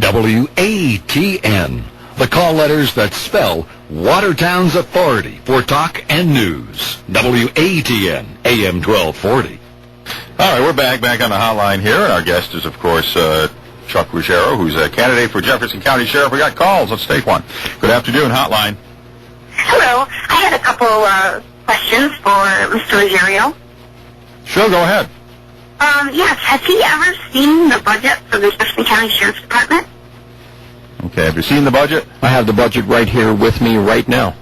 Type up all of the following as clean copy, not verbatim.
WATN, the call letters that spell Watertown's authority for talk and news. WATN, AM 1240. All right, we're back on the hotline here. Our guest is, of course, Chuck Ruggiero, who's a candidate for Jefferson County Sheriff. We got calls. Let's take one. Good afternoon, hotline. Hello. I had a couple questions for Mr. Ruggiero. Sure, go ahead. Yes. Has he ever seen the budget for the Jefferson County Sheriff's Department? Okay, have you seen the budget? I have the budget right here with me right now.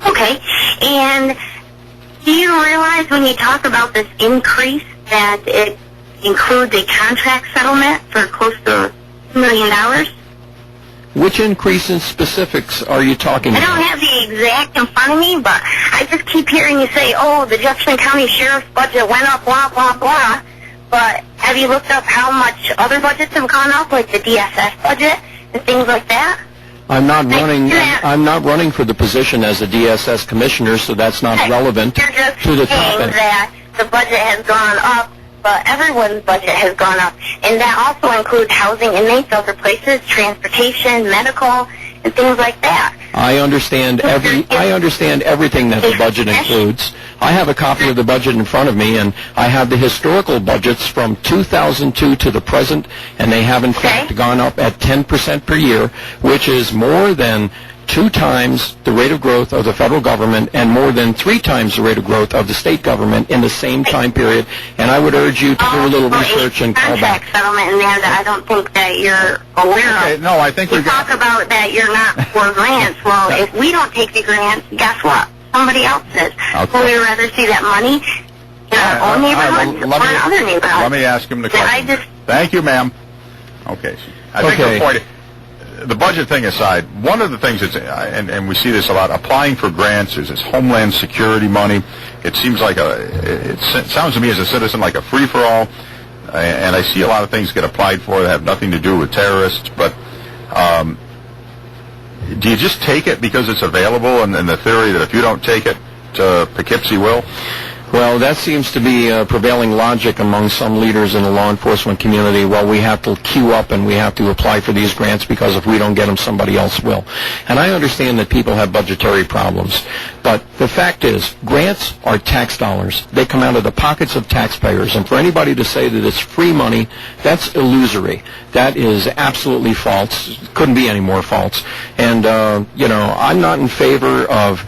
Okay. And do you realize when you talk about this increase that it includes a contract settlement for close to $2 million? Which increase in specifics are you talking about? I don't have the exact in front of me, but I just keep hearing you say, oh, the Jefferson County Sheriff's budget went up, blah, blah, blah. But have you looked up how much other budgets have gone up, like the DSS budget and things like that? I'm not running for the position as a DSS commissioner, so that's not relevant to the topic. You're just saying that the budget has gone up, but everyone's budget has gone up, and that also includes housing inmates, other places, transportation, medical, and things like that. I understand everything that the budget includes. I have a copy of the budget in front of me, and I have the historical budgets from 2002 to the present, and they have in fact gone up at 10% per year, which is more than 2 times the rate of growth of the federal government and more than 3 times the rate of growth of the state government in the same time period. And I would urge you to do a little research and call back. Settlement in there that I don't think that you're aware of. No, I think we talk about that you're not for grants. Well, if we don't take the grants, guess what? Somebody else is. Okay. Would we rather see that money in our own neighborhoods or in other neighborhoods? Let me ask him the question. Thank you, ma'am. Okay. I think the point, the budget thing aside, one of the things that's, and we see this a lot, applying for grants is this Homeland Security money. It seems like it sounds to me as a citizen like a free-for-all, and I see a lot of things get applied for that have nothing to do with terrorists, but do you just take it because it's available and the theory that if you don't take it, Poughkeepsie will? Well, that seems to be prevailing logic among some leaders in the law enforcement community. Well, we have to queue up and we have to apply for these grants because if we don't get them, somebody else will. And I understand that people have budgetary problems. But the fact is, grants are tax dollars. They come out of the pockets of taxpayers. And for anybody to say that it's free money, that's illusory. That is absolutely false. Couldn't be any more false. And, I'm not in favor of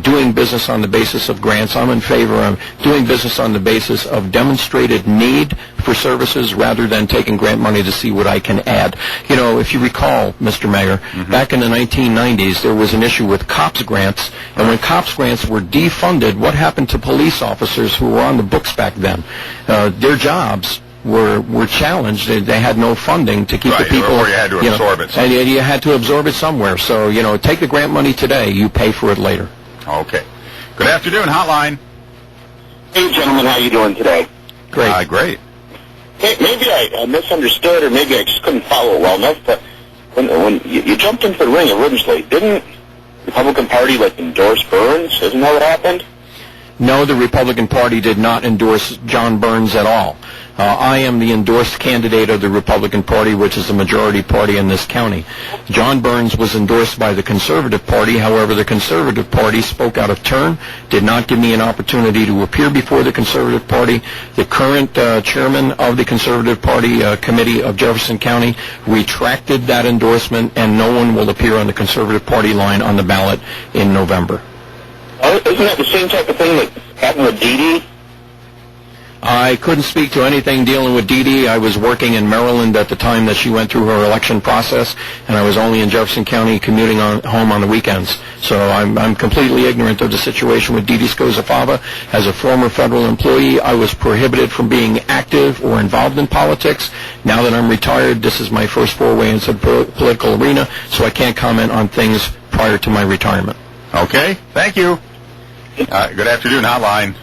doing business on the basis of grants. I'm in favor of doing business on the basis of demonstrated need for services rather than taking grant money to see what I can add. If you recall, Mr. Mayor, back in the 1990s, there was an issue with COPS grants, and when COPS grants were defunded, what happened to police officers who were on the books back then? Their jobs were challenged. They had no funding to keep the people. Or you had to absorb it. And you had to absorb it somewhere. So, take the grant money today. You pay for it later. Okay. Good afternoon, hotline. Hey, gentlemen, how you doing today? Great. Great. Hey, maybe I misunderstood, or maybe I just couldn't follow well enough, but when you jumped into the ring originally, didn't the Republican Party, endorse Burns? Isn't that what happened? No, the Republican Party did not endorse John Burns at all. I am the endorsed candidate of the Republican Party, which is the majority party in this county. John Burns was endorsed by the Conservative Party. However, the Conservative Party spoke out of turn, did not give me an opportunity to appear before the Conservative Party. The current chairman of the Conservative Party Committee of Jefferson County retracted that endorsement, and no one will appear on the Conservative Party line on the ballot in November. Isn't that the same type of thing that happened with Dee Dee? I couldn't speak to anything dealing with Dee Dee. I was working in Maryland at the time that she went through her election process, and I was only in Jefferson County commuting home on the weekends. So I'm completely ignorant of the situation with Dee Dee Scozzafava. As a former federal employee, I was prohibited from being active or involved in politics. Now that I'm retired, this is my first foray into the political arena, so I can't comment on things prior to my retirement. Okay. Thank you. Good afternoon, hotline.